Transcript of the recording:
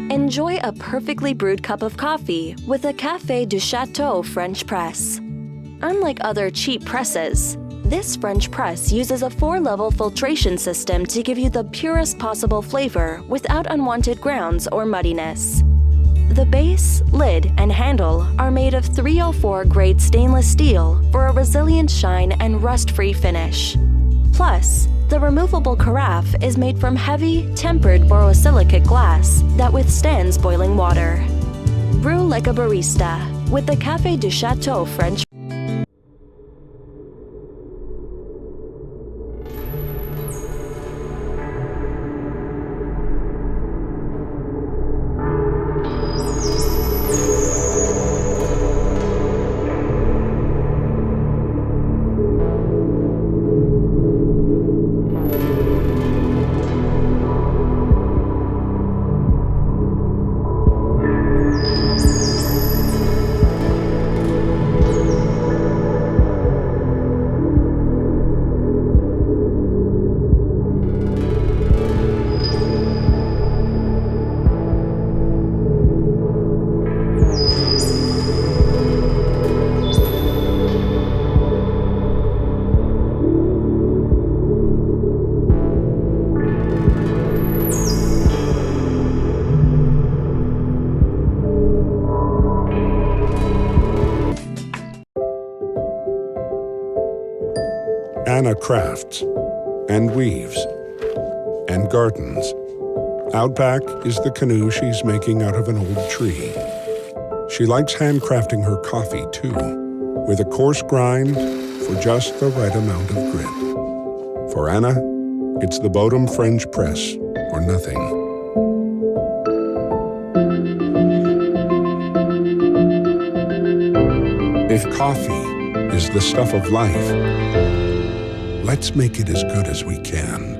Enjoy a perfectly brewed cup of coffee with a Café du Chateau French press. Unlike other cheap presses, this French press uses a 4-level filtration system to give you the purest possible flavor without unwanted grounds or muddiness. The base, lid, and handle are made of 304 grade stainless steel for a resilient shine and rust-free finish. Plus, the removable carafe is made from heavy, tempered borosilicate glass that withstands boiling water. Brew like a barista with the Café du Chateau French. Anna crafts and weaves and gardens. Outback is the canoe she's making out of an old tree. She likes handcrafting her coffee, too, with a coarse grind for just the right amount of grit. For Anna, it's the Bodum French press or nothing. If coffee is the stuff of life, let's make it as good as we can.